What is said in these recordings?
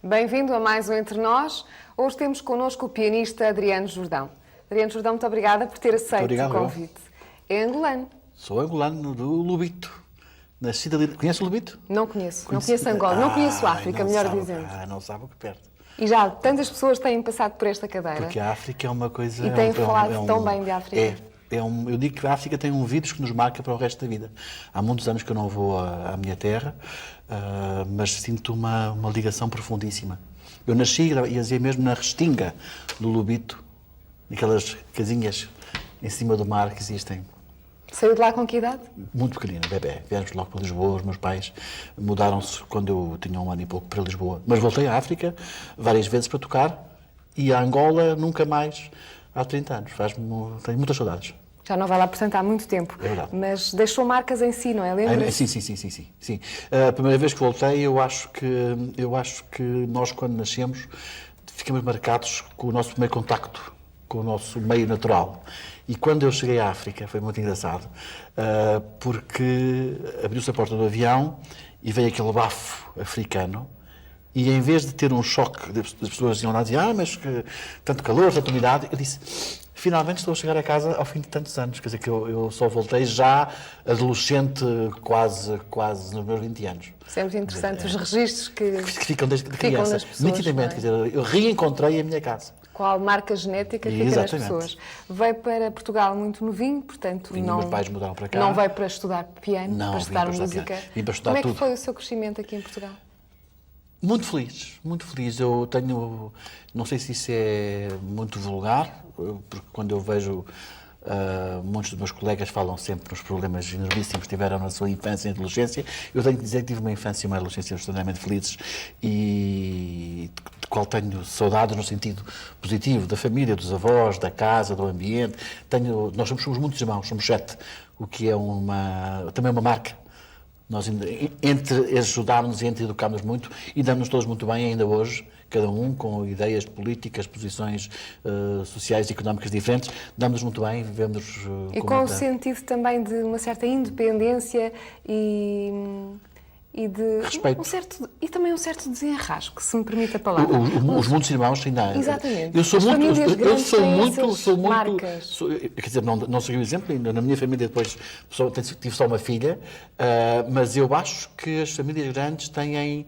Bem-vindo a mais um Entre Nós. Hoje temos connosco o pianista Adriano Jordão. Adriano Jordão, muito obrigada por ter aceito o convite. É angolano. Sou angolano do Lubito. Nascido ali... Conhece o Lubito? Não conheço. Não conheço Angola. Não conheço a África, melhor dizendo. Não sabe o que perde. E já tantas pessoas têm passado por esta cadeira. Porque a África é uma coisa... E têm falado tão bem de África. Eu digo que a África tem um vírus que nos marca para o resto da vida. Há muitos anos que eu não vou à minha terra, mas sinto uma ligação profundíssima. Eu nasci e ia mesmo na Restinga do Lubito, naquelas casinhas em cima do mar que existem. Saiu de lá com que idade? Muito pequenino, bebê. Viemos logo para Lisboa, os meus pais mudaram-se quando eu tinha 1 ano e pouco para Lisboa. Mas voltei à África várias vezes para tocar e a Angola nunca mais há 30 anos. Tenho muitas saudades. Já não vai lá, portanto, há muito tempo. É verdade. Mas deixou marcas em si, não é? Lembra-se? Sim. A primeira vez que voltei, eu acho que nós, quando nascemos, ficamos marcados com o nosso primeiro contacto com o nosso meio natural. E quando eu cheguei à África, foi muito engraçado, porque abriu-se a porta do avião e veio aquele bafo africano, e em vez de ter um choque das pessoas iam lá dizer, mas que tanto calor, tanta umidade, eu disse, finalmente estou a chegar a casa ao fim de tantos anos. Quer dizer, que eu só voltei já adolescente, quase nos meus 20 anos. Isso é muito interessante, os registros que ficam desde criança. nas pessoas, nitidamente, quer dizer, eu reencontrei a minha casa. Qual marca genética fica nas pessoas. Veio para Portugal muito novinho, portanto meus pais mudaram para cá. Não veio para estudar piano, não, para estudar música. Vim para estudar Como é que tudo. foi o seu crescimento aqui em Portugal? Muito feliz, muito feliz. Eu tenho, não sei se isso é muito vulgar, porque quando eu vejo muitos dos meus colegas falam sempre nos problemas enormíssimos que tiveram na sua infância e adolescência. Eu tenho que dizer que tive uma infância e uma adolescência extremamente felizes e de qual tenho saudades no sentido positivo, da família, dos avós, da casa, do ambiente. Nós somos muitos irmãos, somos 7, o que é também uma marca. Nós entre ajudarmos e entre educarmos muito e damos-nos todos muito bem ainda hoje, cada um com ideias políticas, posições sociais e económicas diferentes, damos-nos muito bem, vivemos e com o sentido também de uma certa independência e de respeito. E também um certo desenrasco, se me permite a palavra. Os muitos irmãos ainda. Exatamente. Eu sou muito marcas. Quer dizer, não segui o exemplo, na minha família depois tive só uma filha, mas eu acho que as famílias grandes têm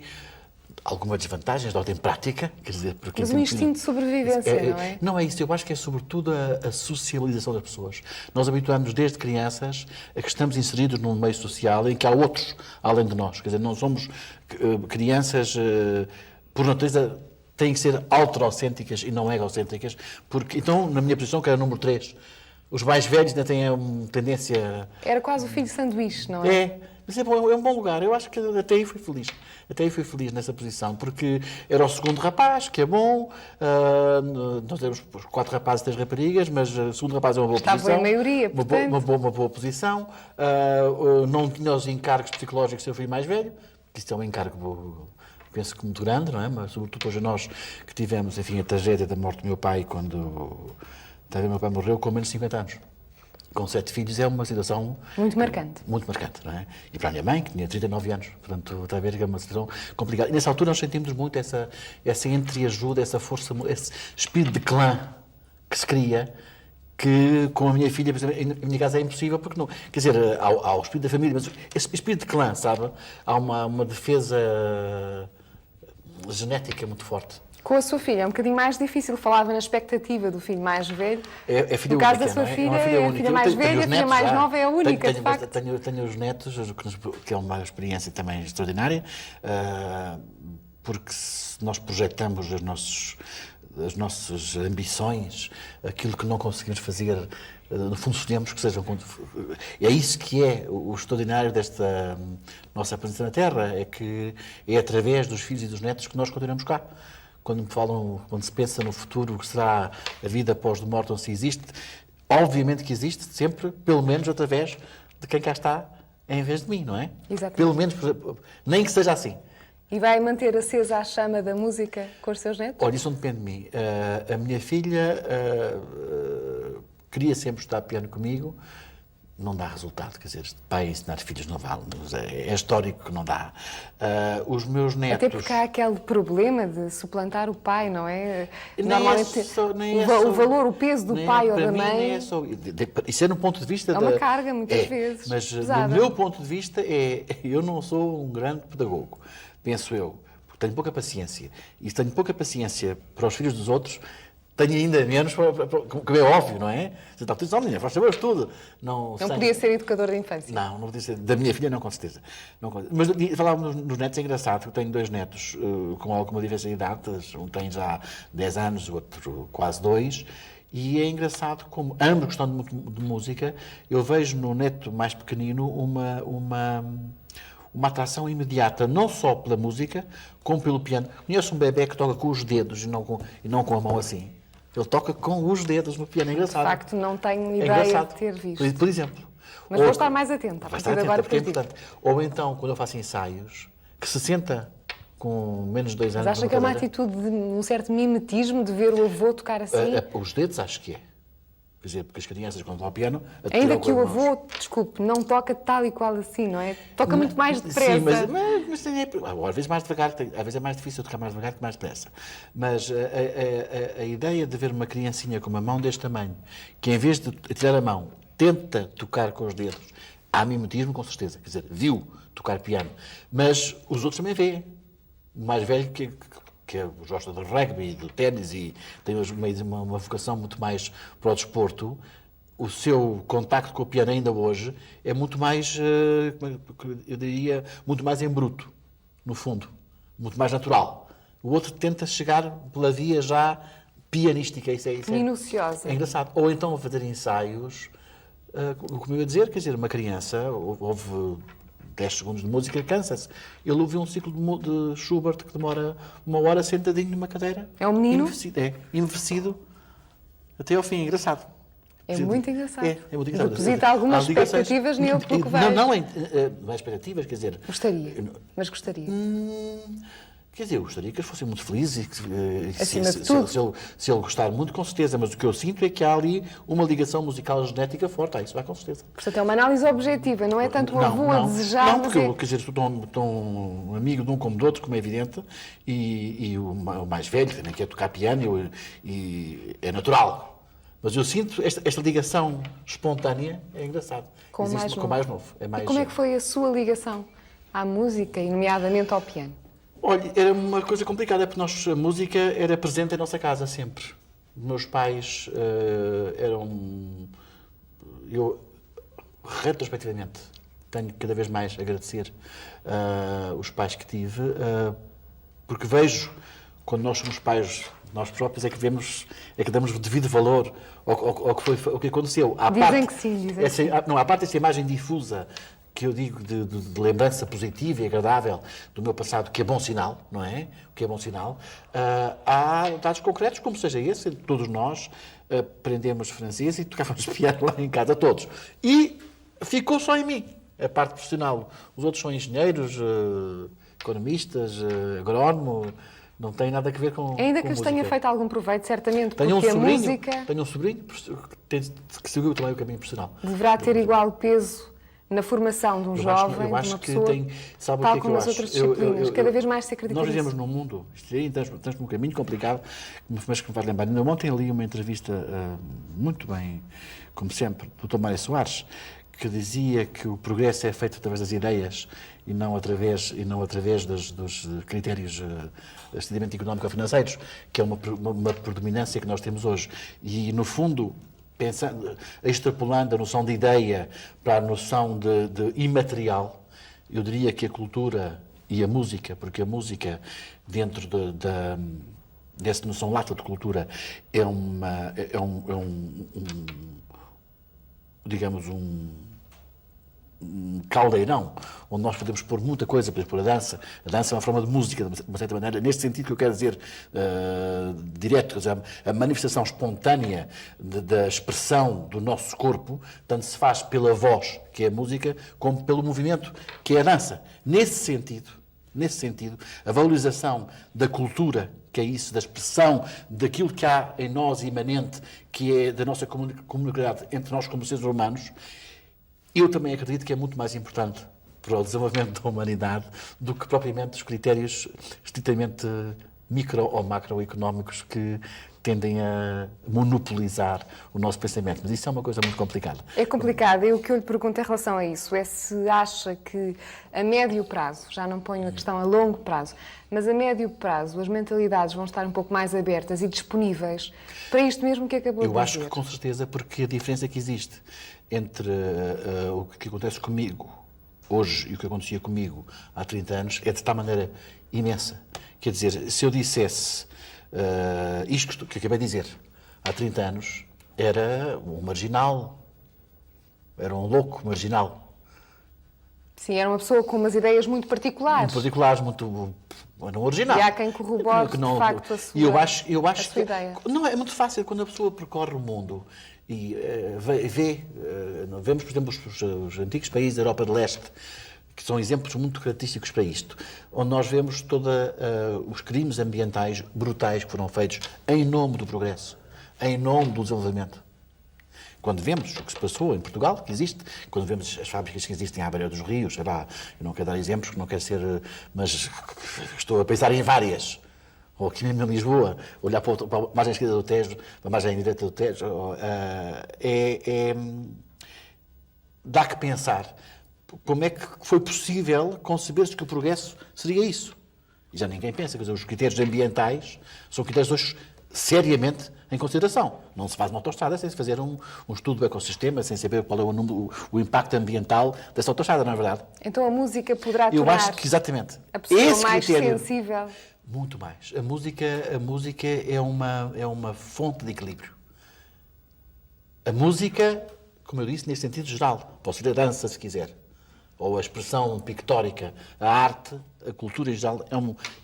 algumas desvantagens de ordem prática, quer dizer, porque... Mas um instinto de sobrevivência, não é? Não é isso, eu acho que é sobretudo a socialização das pessoas. Nós habituamos desde crianças a que estamos inseridos num meio social em que há outros além de nós, quer dizer, não somos crianças, por natureza, têm que ser autorocêntricas e não egocêntricas, porque, então, na minha posição, que era número 3, os mais velhos ainda têm uma tendência... Era quase o filho sanduíche, não é? É. Mas é um bom lugar. Eu acho que até aí fui feliz. Até aí fui feliz nessa posição, porque era o segundo rapaz, que é bom. Nós temos 4 rapazes e 3 raparigas, mas o segundo rapaz é uma boa posição. Estava em maioria, portanto. Uma boa posição. Não tinha os encargos psicológicos de ser o filho mais velho, que isso é um encargo, penso que muito grande, não é? Mas, sobretudo, hoje nós que tivemos, enfim, a tragédia da morte do meu pai, quando o meu pai morreu com menos de 50 anos. Com 7 filhos é uma situação... Muito marcante. Muito marcante, não é? E para a minha mãe, que tinha 39 anos, portanto, está a ver que é uma situação complicada. E nessa altura nós sentimos muito essa entreajuda, essa força, esse espírito de clã que se cria, que com a minha filha, por exemplo, em minha casa é impossível, porque não... Quer dizer, há o espírito da família, mas esse espírito de clã, sabe? Há uma defesa genética muito forte. Com a sua filha é um bocadinho mais difícil. Falava na expectativa do filho mais velho. É filha no única, caso da sua filha, é a filha mais velha, a filha mais nova é a única, de facto. Tenho os netos, que é uma experiência também extraordinária, porque nós projetamos as nossas ambições, aquilo que não conseguimos fazer, no fundo sonhamos que sejam... É isso que é o extraordinário desta nossa presença na Terra, é que é através dos filhos e dos netos que nós continuamos cá. Quando se pensa no futuro, que será a vida após a morte, ou se existe, obviamente que existe sempre, pelo menos através de quem cá está em vez de mim, não é? Exatamente. Pelo menos, nem que seja assim. E vai manter acesa a chama da música com os seus netos? Olha, isso não depende de mim. A minha filha queria sempre estudar piano comigo, não dá resultado, quer dizer, pai ensinar filhos não vale, é histórico que não dá. Os meus netos... Até porque há aquele problema de suplantar o pai, não é? Normalmente o valor, o peso do pai ou da mãe... Nem é só, isso é no ponto de vista... É uma carga, muitas vezes, mas pesada. No meu ponto de vista, eu não sou um grande pedagogo, penso eu, porque tenho pouca paciência. E se tenho pouca paciência para os filhos dos outros... Tenho ainda menos, que é óbvio, não é? Você está tudo sozinha, faz saber tudo. Não podia ser educador da infância. Não podia ser. Da minha filha, não, com certeza. Mas falávamos nos netos, é engraçado, eu tenho 2 netos com alguma diferença de idade, um tem já 10 anos, o outro quase 2, e é engraçado como, ambos gostando muito de música, eu vejo no neto mais pequenino uma atração imediata, não só pela música, como pelo piano. Conheço um bebé que toca com os dedos e não com a mão assim. Ele toca com os dedos no piano, é engraçado. De facto, não tenho ideia de ter visto. Por exemplo. Mas vou estar mais atenta. Vai estar atenta, porque é importante. Ou então, quando eu faço ensaios, que se senta com menos de 2 anos... Mas acha que é uma atitude de um certo mimetismo de ver o avô tocar assim? Os dedos, acho que é. Quer dizer, porque as crianças, quando vão ao piano... Ainda que o avô, desculpe, não toca tal e qual assim, não é? Toca muito mais depressa. Sim, mas às vezes mais devagar, às vezes é mais difícil tocar mais devagar que mais depressa. Mas a ideia de ver uma criancinha com uma mão deste tamanho, que em vez de tirar a mão, tenta tocar com os dedos, há mimetismo, com certeza. Quer dizer, viu tocar piano. Mas os outros também veem. O mais velho que gosta do rugby, do ténis e tem hoje uma vocação muito mais para o desporto, o seu contacto com o piano ainda hoje é muito mais, eu diria, muito mais em bruto, no fundo, muito mais natural. O outro tenta chegar pela via já pianística. Isso minuciosa. É engraçado. Ou então fazer ensaios, como eu ia dizer, quer dizer, uma criança, houve 10 segundos de música, cansa-se. Ele ouviu um ciclo de Schubert que demora 1 hora sentadinho numa cadeira. É um menino? Envelhecido até ao fim. Engraçado. É muito engraçado. É muito engraçado. Deposita algumas expectativas nele, pelo que vejo. Não há expectativas, quer dizer... Gostaria, mas gostaria. Quer dizer, eu gostaria que eles fossem muito felizes e acima de tudo. Se ele gostar muito, com certeza. Mas o que eu sinto é que há ali uma ligação musical genética forte. Isso vai com certeza. Portanto, é uma análise objetiva, não é tanto o avô a desejar... Não, porque eu, quer dizer, estou tão amigo de um como do outro, como é evidente, e o mais velho também quer tocar piano e é natural. Mas eu sinto esta ligação espontânea, é engraçado. Com o mais novo. E como é que foi a sua ligação à música e, nomeadamente, ao piano? Olha, era uma coisa complicada, porque a música era presente em nossa casa sempre. Meus pais eram... Eu, retrospectivamente, tenho cada vez mais a agradecer os pais que tive, porque vejo, quando nós somos pais, nós próprios é que damos o devido valor ao que aconteceu. Dizem que sim. Há parte dessa imagem difusa que eu digo de lembrança positiva e agradável do meu passado, que é bom sinal, não é? Que é bom sinal. Há dados concretos, como seja esse, todos nós aprendemos francês e tocávamos piano lá em casa, todos. E ficou só em mim, a parte profissional. Os outros são engenheiros, economistas, agrónomo, não tem nada a ver com Ainda que lhes tenha feito algum proveito, certamente, porque a música... Tenho um sobrinho que seguiu também o caminho profissional. Deverá ter igual peso na formação de um jovem, de uma pessoa, tal como nas outras disciplinas, cada vez mais se acredita nisso. Nós vivemos num mundo, estamos num caminho complicado, mas que me faz lembrar. Ainda ontem li uma entrevista muito bem, como sempre, do Dr. Mário Soares, que dizia que o progresso é feito através das ideias e não através dos critérios de estudamento económico-financeiros, que é uma predominância que nós temos hoje. E, no fundo, extrapolando a noção de ideia para a noção de imaterial, eu diria que a cultura e a música, porque a música, dentro dessa noção lata de cultura, é um caldeirão, onde nós podemos pôr muita coisa, podemos pôr a dança. A dança é uma forma de música, de uma certa maneira, neste sentido que eu quero dizer direto, quer dizer, a manifestação espontânea da expressão do nosso corpo, tanto se faz pela voz, que é a música, como pelo movimento, que é a dança. Nesse sentido, a valorização da cultura, que é isso, da expressão daquilo que há em nós imanente, que é da nossa comunidade entre nós como seres humanos, Eu também acredito que é muito mais importante para o desenvolvimento da humanidade do que propriamente os critérios estritamente micro ou macroeconómicos que tendem a monopolizar o nosso pensamento. Mas isso é uma coisa muito complicada. É complicado. E o que eu lhe pergunto em relação a isso é se acha que a médio prazo, já não ponho a questão a longo prazo, mas a médio prazo as mentalidades vão estar um pouco mais abertas e disponíveis para isto mesmo que acabou de dizer. Eu acho que com certeza, porque a diferença que existe entre o que acontece comigo hoje e o que acontecia comigo há 30 anos é de tal maneira imensa. Quer dizer, se eu dissesse isto que acabei de dizer há 30 anos, era um marginal, era um louco marginal. Sim, era uma pessoa com umas ideias muito particulares. Muito particulares, muito não original. E há quem corrobore, de facto, a sua, eu acho que ideia. Não é muito fácil quando a pessoa percorre o mundo e vemos, por exemplo, os antigos países da Europa de Leste, que são exemplos muito característicos para isto, onde nós vemos todos os crimes ambientais brutais que foram feitos em nome do progresso, em nome do desenvolvimento. Quando vemos o que se passou em Portugal, que existe, quando vemos as fábricas que existem à beira dos rios, sei lá, eu não quero dar exemplos, não quero ser, mas estou a pensar em várias, ou aqui mesmo em Lisboa, olhar para a margem esquerda do Tejo, para a margem direita do Tejo, dá que pensar como é que foi possível conceber-se que o progresso seria isso. E já ninguém pensa, quer dizer, os critérios ambientais são critérios hoje seriamente em consideração. Não se faz uma autoestrada sem se fazer um estudo do ecossistema, sem saber qual é o impacto ambiental dessa autoestrada, não é verdade? Então a música poderá Eu tornar acho que, exatamente, a pessoa esse mais critério, sensível. Muito mais. A música é uma fonte de equilíbrio. A música, como eu disse, nesse sentido geral, pode ser a dança, se quiser, ou a expressão pictórica, a arte, a cultura em geral, é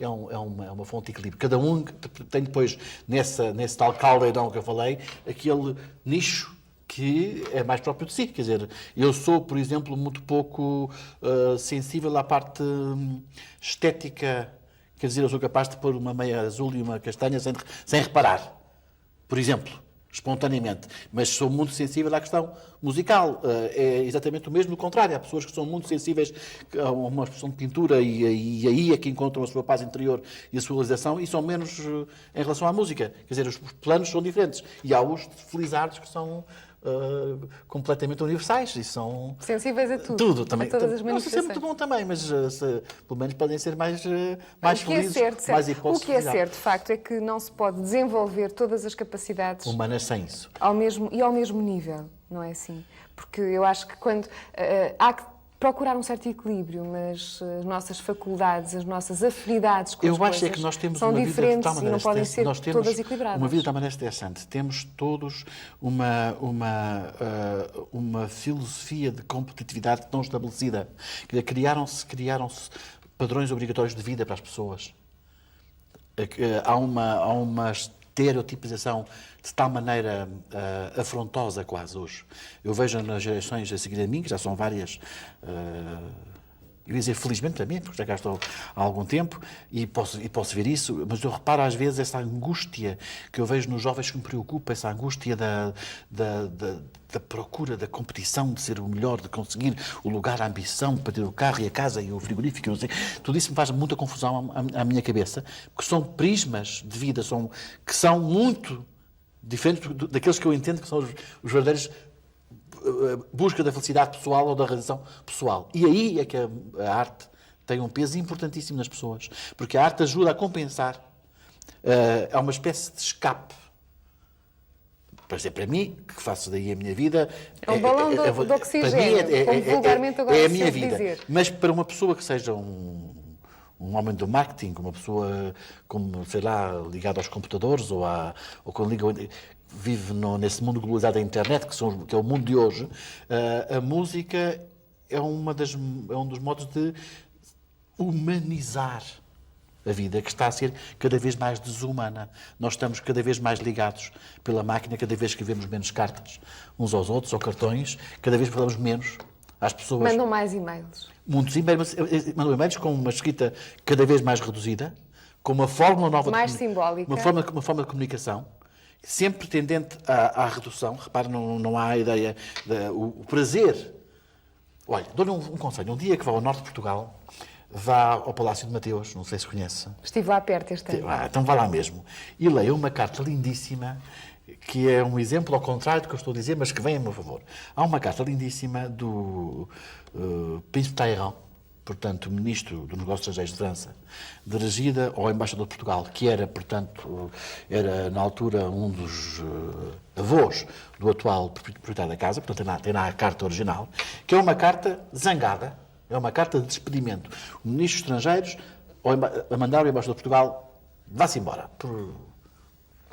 uma fonte de equilíbrio. Cada um tem depois, nesse tal caldeirão que eu falei, aquele nicho que é mais próprio de si. Quer dizer, eu sou, por exemplo, muito pouco sensível à parte estética. Quer dizer, eu sou capaz de pôr uma meia azul e uma castanha sem reparar. Por exemplo. Espontaneamente, mas sou muito sensível à questão musical. É exatamente o mesmo, o contrário. Há pessoas que são muito sensíveis a uma expressão de pintura e aí é que encontram a sua paz interior e a sua realização e são menos em relação à música. Quer dizer, os planos são diferentes. E há os felizardos que são completamente universais e são... Sensíveis a tudo. Tudo também. A todas as Não sei se é manifestações. muito bom também, mas pelo menos podem ser mais felizes, mais hipóteses. O que é certo, de facto, é que não se pode desenvolver todas as capacidades humanas sem isso. ao mesmo nível, não é assim? Porque eu acho que quando há que procurar um certo equilíbrio, mas as nossas faculdades, as nossas afinidades com as coisas é que nós temos são uma vida diferentes de tal e maneira não podem ser nós temos todas equilibradas. uma vida de tal maneira estressante. Temos todos uma filosofia de competitividade tão estabelecida. Criaram-se padrões obrigatórios de vida para as pessoas. Há uma estereotipização de tal maneira afrontosa quase hoje. Eu vejo nas gerações a seguir a mim, que já são várias, eu ia dizer felizmente para mim, porque já cá estou há algum tempo, e posso ver isso, mas eu reparo às vezes essa angústia que eu vejo nos jovens que me preocupa, essa angústia da procura, da competição, de ser o melhor, de conseguir o lugar, a ambição, para ter o carro e a casa e o frigorífico, não sei. Tudo isso me faz muita confusão à minha cabeça, porque são prismas de vida que são muito diferentes daqueles que eu entendo que são os verdadeiros busca da felicidade pessoal ou da realização pessoal. E aí é que a arte tem um peso importantíssimo nas pessoas, porque a arte ajuda a compensar, é uma espécie de escape. Para mim, que faço daí a minha vida... É um balão de oxigênio, como vulgarmente agora é a se minha deve vida. dizer. Mas para uma pessoa que seja um homem do marketing, uma pessoa, como, sei lá, ligada aos computadores ou quando vive nesse mundo globalizado da internet, que é o mundo de hoje, a música é um dos modos de humanizar a vida, que está a ser cada vez mais desumana. Nós estamos cada vez mais ligados pela máquina, cada vez escrevemos menos cartas uns aos outros, ou cartões, cada vez falamos menos às pessoas. Mandam mais e-mails. Muitos e-mails, mandam e-mails com uma escrita cada vez mais reduzida, com uma fórmula nova mais simbólica, uma forma de comunicação, sempre tendente à redução. Repare, não há a ideia, o prazer Olha, dou-lhe um conselho. Um dia que vá ao norte de Portugal, vá ao Palácio de Mateus, não sei se conhece. Estive lá perto este ano. Então vá lá mesmo. E leia uma carta lindíssima, que é um exemplo ao contrário do que eu estou a dizer, mas que vem a meu favor. Há uma carta lindíssima do Príncipe Talleyrand, portanto, Ministro dos Negócios Estrangeiros de França, dirigida ao Embaixador de Portugal, que era, portanto, era na altura um dos avós do atual proprietário da casa, portanto tem lá a carta original, que é uma carta zangada, é uma carta de despedimento. O Ministro dos Estrangeiros a mandar o Embaixador de Portugal vá-se embora, por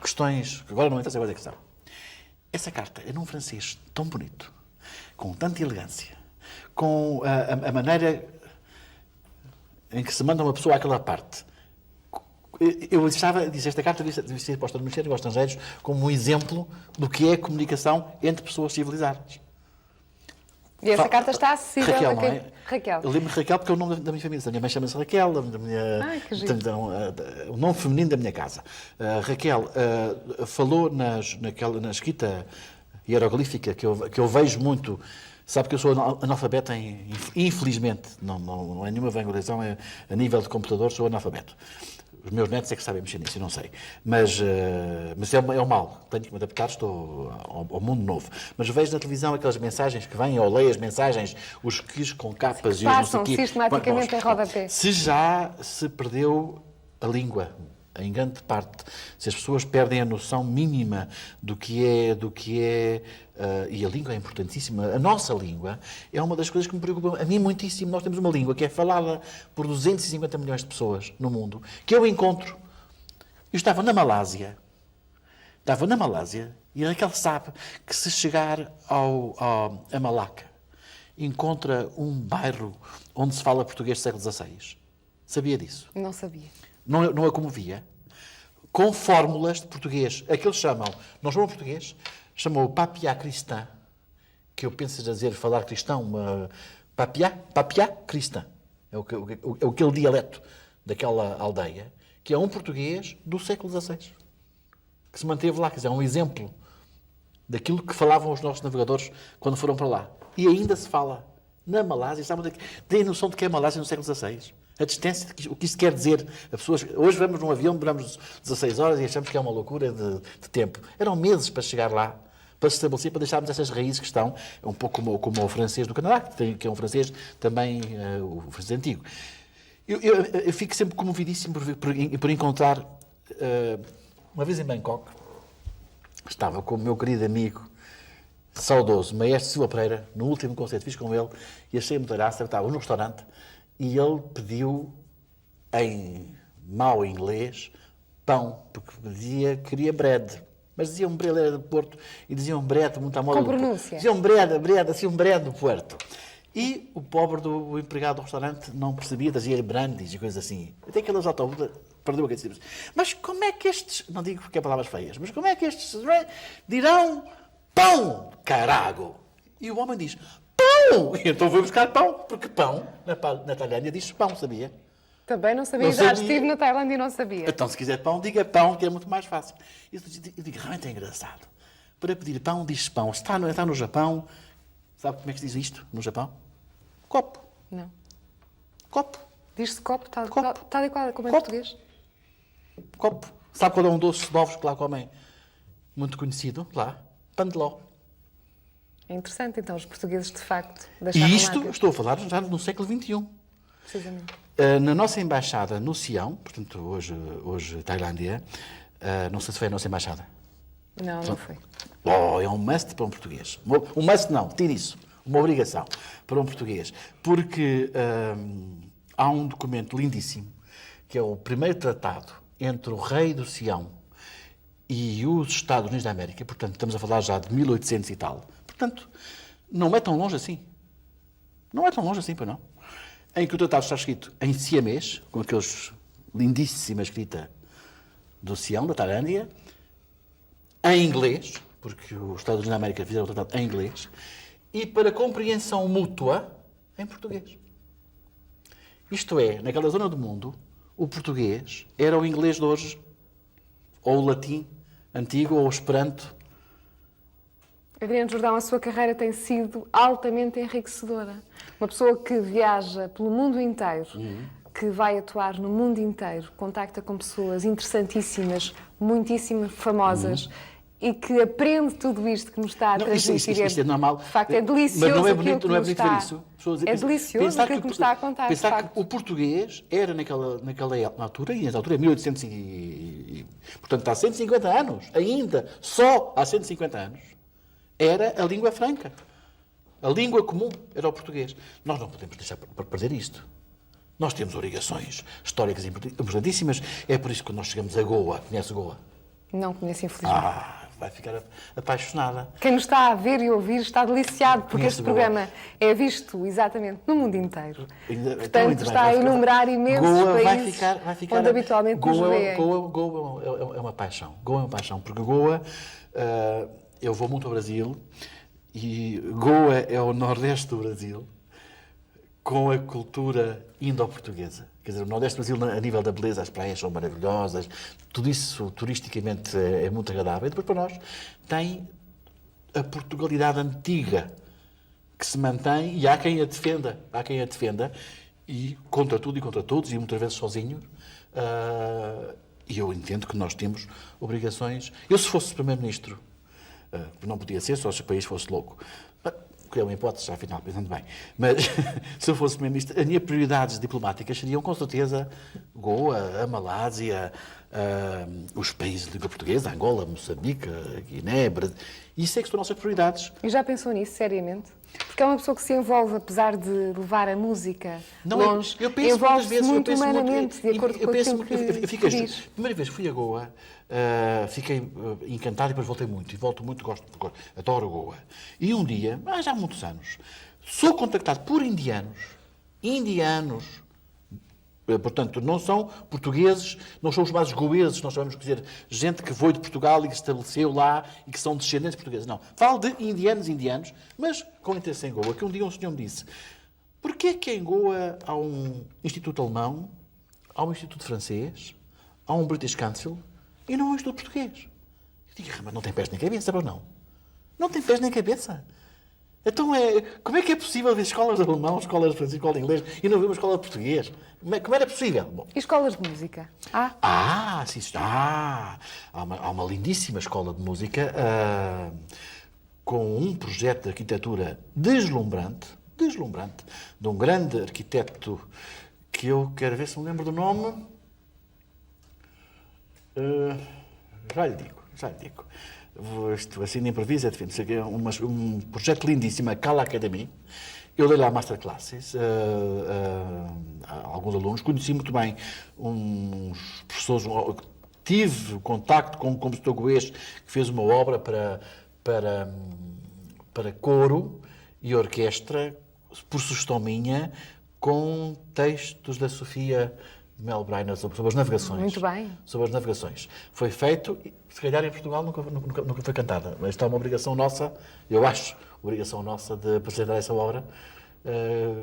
questões que agora não interessa qual é a questão. Essa carta é num francês tão bonito, com tanta elegância, com a maneira em que se manda uma pessoa àquela parte. Eu disse esta carta devia ser posta no Ministério dos Estrangeiros como um exemplo do que é a comunicação entre pessoas civilizadas. E essa carta está acessível Raquel, a não quem... é? Raquel. Eu lembro de Raquel porque é o nome da minha família. A minha mãe chama-se Raquel, Que giro. o nome feminino da minha casa. Raquel falou na escrita hieroglífica que eu vejo muito. Sabe que eu sou analfabeto, infelizmente, não é nenhuma vangloriação, a nível de computador sou analfabeto. Os meus netos é que sabem mexer nisso, eu não sei. Mas é o mal. Tenho que me adaptar, estou ao mundo novo. Mas vejo na televisão aquelas mensagens que vêm, ou leio as mensagens, os quis com capas e os não sei o quê. Passam sistematicamente em rodapé. Se já se perdeu a língua, em grande parte, se as pessoas perdem a noção mínima do que é, e a língua é importantíssima, a nossa língua é uma das coisas que me preocupam a mim muitíssimo. Nós temos uma língua que é falada por 250 milhões de pessoas no mundo, que eu encontro. Eu estava na Malásia e Raquel sabe que se chegar a Malaca, encontra um bairro onde se fala português do século XVI. Sabia disso? Não sabia. Não a comovia? Com fórmulas de português. Aqueles chamam, não chamam português, chamam o papiá cristã, que eu penso dizer falar cristão, papiá cristã. É aquele dialeto daquela aldeia, que é um português do século XVI, que se manteve lá. Quer dizer, é um exemplo daquilo que falavam os nossos navegadores quando foram para lá. E ainda se fala na Malásia. Têm noção de que é a Malásia no século XVI? A distância, o que isso quer dizer. Hoje vamos num avião, demoramos 16 horas e achamos que é uma loucura de tempo. Eram meses para chegar lá, para se estabelecer, para deixarmos essas raízes que estão, um pouco como o francês do Canadá, que é um francês também, o francês antigo. Eu fico sempre comovidíssimo por encontrar, uma vez em Bangkok, estava com o meu querido amigo, saudoso, Maestro Silva Pereira, no último concerto que fiz com ele, e achei muita graça, estava no restaurante, e ele pediu, em mau inglês, pão, porque queria bread. Mas diziam bread, ele era do Porto, e diziam bread muito à moda Com do Porto. pronúncia. Diziam bread, assim um bread do Porto. E o pobre do empregado do restaurante não percebia, dizia-lhe brandies e coisas assim. Até que ele perdeu a cabeça. Mas como é que estes, não digo porque é palavras feias, mas como é que estes dirão pão, carago? E o homem diz, pão! E então foi buscar pão, porque pão, na Tailândia, diz pão, sabia? Também não sabia. Não Já sabia. estive na Tailândia e não sabia. Então, se quiser pão, diga pão, que é muito mais fácil. Eu digo, realmente é engraçado. Para pedir pão, diz pão. Está no Japão, sabe como é que se diz isto no Japão? Copo. Não. Copo. Diz-se copo, tal Copo. e qual, como em Copo. português. Copo. Sabe qual é um doce de ovos que lá comem? Muito conhecido, lá? Pandeló. É interessante, então, os portugueses, de facto, E deixaram isto, marcas. estou a falar já no século XXI. Precisamente. Na nossa embaixada no Sião, portanto, hoje Tailândia, não sei se foi a nossa embaixada. Não foi. É um must para um português. Um must não, tire isso. Uma obrigação para um português. Porque há um documento lindíssimo, que é o primeiro tratado entre o rei do Sião e os Estados Unidos da América. Portanto, estamos a falar já de 1800 e tal. Portanto, não é tão longe assim. Não é tão longe assim, pois não. Em que o tratado está escrito em siamês, com aqueles lindíssima escrita do Sião, da Tailândia, em inglês, porque os Estados Unidos da América fizeram o tratado em inglês, e para compreensão mútua, em português. Isto é, naquela zona do mundo, o português era o inglês de hoje, ou o latim antigo, ou o esperanto. Adriano Jordão, a sua carreira tem sido altamente enriquecedora. Uma pessoa que viaja pelo mundo inteiro, que vai atuar no mundo inteiro, contacta com pessoas interessantíssimas, muitíssimo famosas, e que aprende tudo isto que nos está a transmitir. Isto é normal. De facto, é delicioso. Mas não é aquilo bonito, que não é nos bonito está... ver isso. É delicioso aquilo que nos está a contar, de Pensar facto. que o português era naquela altura, e nessa altura é 1800 portanto, há 150 anos, ainda, só há 150 anos, era a língua franca. A língua comum era o português. Nós não podemos deixar para perder isto. Nós temos obrigações históricas importantíssimas. É por isso que quando nós chegamos a Goa, conhece Goa? Não conheço, infelizmente. Vai ficar apaixonada. Quem nos está a ver e ouvir está deliciado, porque Conheço este programa é visto exatamente no mundo inteiro. Então, Portanto, está a enumerar imensos Goa países vai ficar, onde habitualmente nos veem. Goa é uma paixão. Goa é uma paixão, porque Goa, eu vou muito ao Brasil, e Goa é o nordeste do Brasil, com a cultura indo-portuguesa. Quer dizer, o Nordeste do Brasil, a nível da beleza, as praias são maravilhosas, tudo isso turisticamente é muito agradável. E depois, para nós, tem a Portugalidade antiga, que se mantém, e há quem a defenda, e contra tudo e contra todos, e muitas vezes sozinho. E eu entendo que nós temos obrigações. Eu, se fosse Primeiro-Ministro, não podia ser, só se o país fosse louco. Que é uma hipótese, afinal, pensando bem. Mas, se eu fosse Primeiro-Ministro, as minhas prioridades diplomáticas seriam, com certeza, Goa, a Malásia, os países de língua portuguesa, Angola, Moçambique, Guiné, Brasil. Isso é que são nossas prioridades. E já pensou nisso, seriamente? Porque é uma pessoa que se envolve, apesar de levar a música longe, eu penso muitas vezes, muito humanamente, de acordo com aquilo que diz. A primeira vez que fui a Goa, fiquei encantado e depois voltei muito. E volto muito, adoro Goa. E um dia, já há muitos anos, sou contactado por indianos, portanto, não são portugueses, não são chamados goeses, nós sabemos dizer gente que foi de Portugal e que se estabeleceu lá e que são descendentes portugueses. Não. Falo de indianos, mas com interesse em Goa, que um dia um senhor me disse: porquê que em Goa há um instituto alemão, há um instituto francês, há um British Council e não há um instituto português? Eu digo: mas não tem pés nem cabeça, ou não? Não tem pés nem cabeça. Então, como é que é possível ver escolas de alemão, escolas de francês, escola de inglês e não ver uma escola de português? Como era possível? Bom. E escolas de música? Sim. Há uma lindíssima escola de música com um projeto de arquitetura deslumbrante, de um grande arquiteto que eu quero ver se me lembro do nome. Já lhe digo. Isto assim de improviso é difícil. É um projeto lindíssimo, a Kala Academy. Eu dei lá masterclasses a alguns alunos, conheci muito bem uns professores, tive contacto com um compositor goês que fez uma obra para coro e orquestra, por sugestão minha, com textos da Sofia Mel Brainer sobre as navegações. Muito bem. Sobre as navegações. Foi feito, se calhar em Portugal nunca foi cantada. Mas esta é uma obrigação nossa, eu acho, obrigação nossa de apresentar essa obra,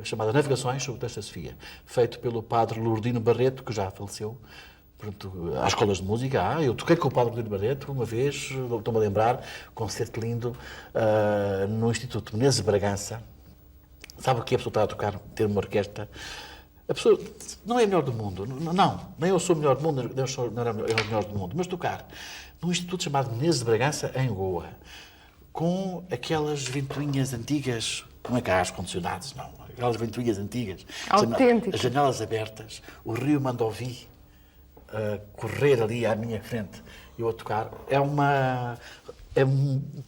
chamada Navegações, sobre o texto da Sofia. Feito pelo padre Lourdino Barreto, que já faleceu. Pronto, há escolas de música, eu toquei com o padre Lourdino Barreto uma vez, estou-me a lembrar, concerto lindo, no Instituto Menezes de Bragança. Sabe o que é a pessoa estar a tocar, ter uma orquestra? A pessoa não é a melhor do mundo, não, nem eu sou o melhor do mundo, nem eu sou o melhor do mundo, mas tocar num instituto chamado Menezes de Bragança, em Goa, com aquelas ventoinhas antigas, não é que há ar-condicionados, não, aquelas ventoinhas antigas, autênticas, as janelas abertas, o rio Mandovi a correr ali à minha frente e eu a tocar, é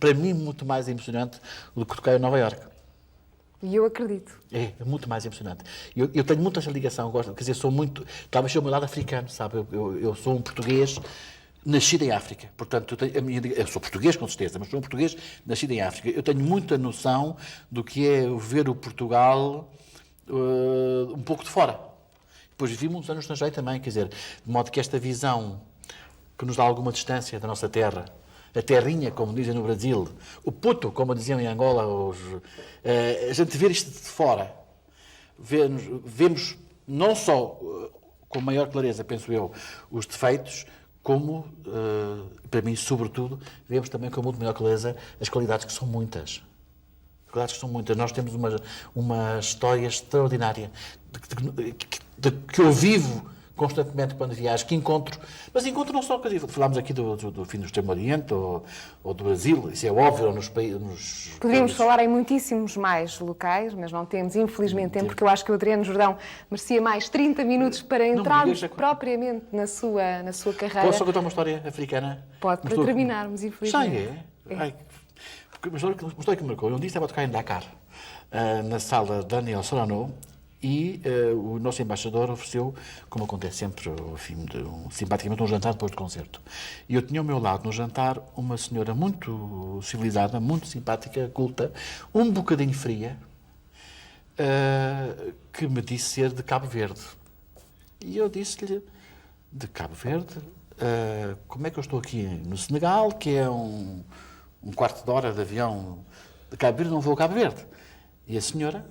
para mim muito mais emocionante do que tocar em Nova Iorque. E eu acredito. É muito mais emocionante. Eu tenho muito essa ligação, gosto, quer dizer, talvez seja o meu lado africano, sabe? Eu sou um português nascido em África, portanto, eu sou português com certeza, mas sou um português nascido em África. Eu tenho muita noção do que é ver o Portugal um pouco de fora. Depois vivi muitos anos no estrangeiro também, quer dizer, de modo que esta visão que nos dá alguma distância da nossa terra, a terrinha, como dizem no Brasil, o puto, como diziam em Angola, a gente ver isto de fora, vemos não só com maior clareza, penso eu, os defeitos, como, para mim, sobretudo, vemos também com muito maior clareza as qualidades que são muitas. As qualidades que são muitas. Nós temos uma história extraordinária de que eu vivo constantemente quando viajo, que encontro, mas encontro não só, falámos aqui do fim do Extremo Oriente ou do Brasil, isso é óbvio, ou nos países... Poderíamos falar em muitíssimos mais locais, mas não temos, infelizmente, tempo, porque eu acho que o Adriano Jordão merecia mais 30 minutos para entrarmos propriamente na sua carreira. Posso só contar uma história africana? Pode, para terminarmos, infelizmente. Já é? Ai, uma história que me marcou. Eu um dia estava a tocar em Dakar, na sala Daniel Sorano, e o nosso embaixador ofereceu, como acontece sempre, ao fim simpaticamente, um jantar depois do concerto. E eu tinha ao meu lado, no jantar, uma senhora muito civilizada, muito simpática, culta, um bocadinho fria, que me disse ser de Cabo Verde. E eu disse-lhe, de Cabo Verde? Como é que eu estou aqui no Senegal, que é um quarto de hora de avião de Cabo Verde, não vou a Cabo Verde? E a senhora,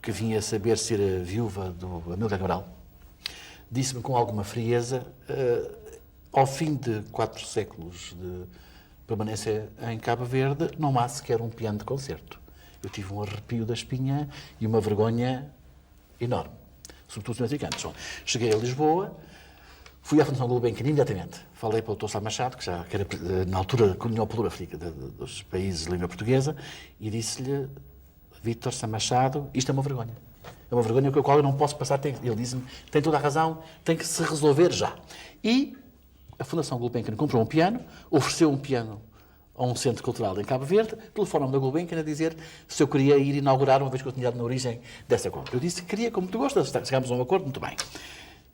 que vinha saber ser a viúva do Amílcar Cabral, disse-me com alguma frieza, ao fim de 4 séculos de permanência em Cabo Verde, não há sequer um piano de concerto. Eu tive um arrepio da espinha e uma vergonha enorme, sobretudo os americanos. Cheguei a Lisboa, fui à Fundação Gulbenkian imediatamente. Falei para o Dr. Sá Machado, que era na altura Colonial Política dos países de língua portuguesa, e disse-lhe: Vítor Sá Machado, isto é uma vergonha. É uma vergonha com a qual eu não posso passar. Ele disse-me, tem toda a razão, tem que se resolver já. E a Fundação Gulbenkian comprou um piano, ofereceu um piano a um centro cultural em Cabo Verde, telefonou-me da Gulbenkian a dizer se eu queria ir inaugurar, uma vez que eu tinha dado na origem dessa conta. Eu disse que queria, com muito gosto, chegámos a um acordo, muito bem.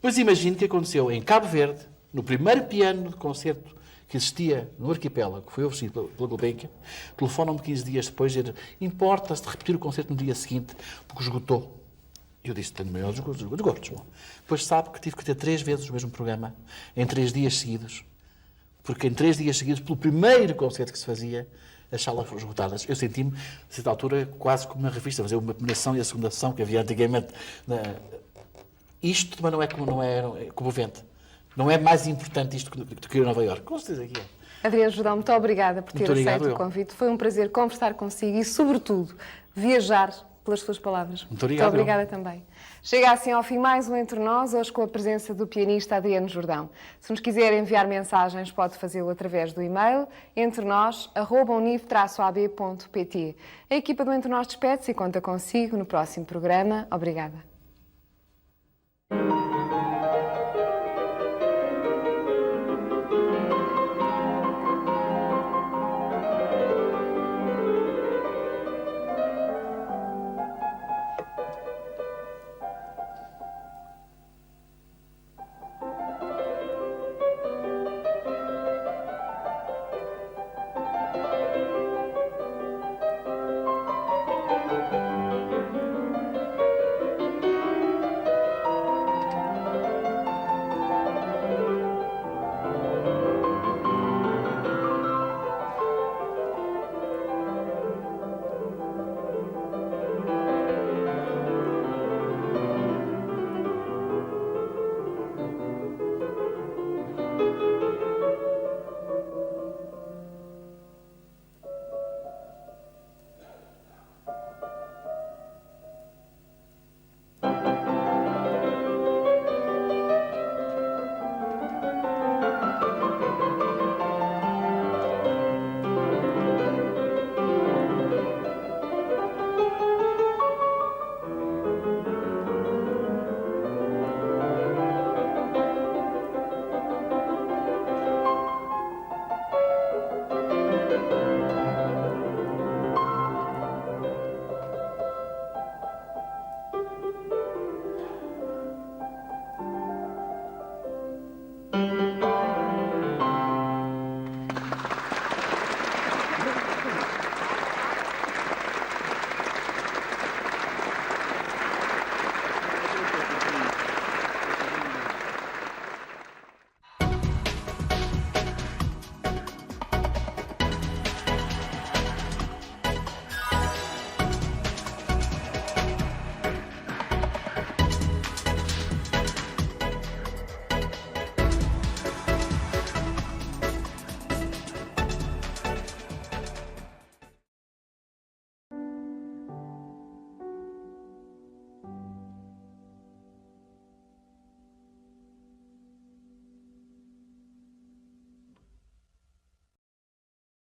Pois imagino que aconteceu em Cabo Verde, no primeiro piano de concerto que existia no arquipélago, que foi oferecido pela Gulbenkian, telefonam-me 15 dias depois e dizer: importa-se de repetir o concerto no dia seguinte, porque esgotou. Eu disse: tenho maiores gostos. Depois sabe que tive que ter 3 vezes o mesmo programa, em 3 dias seguidos, porque em 3 dias seguidos, pelo primeiro concerto que se fazia, as salas foram esgotadas. Eu senti-me, a certa altura, quase como uma revista, fazer uma primeira sessão e a segunda sessão que havia antigamente. Isto também não é comovente. Não é mais importante isto do que ir a Nova Iorque. Com certeza que é. Adriano Jordão, muito obrigada por ter aceito o convite. Foi um prazer conversar consigo e, sobretudo, viajar pelas suas palavras. Muito obrigada também. Chega assim ao fim mais um Entre Nós, hoje com a presença do pianista Adriano Jordão. Se nos quiser enviar mensagens, pode fazê-lo através do e-mail entrenos@univ-ab.pt. A equipa do Entre Nós despede-se e conta consigo no próximo programa. Obrigada.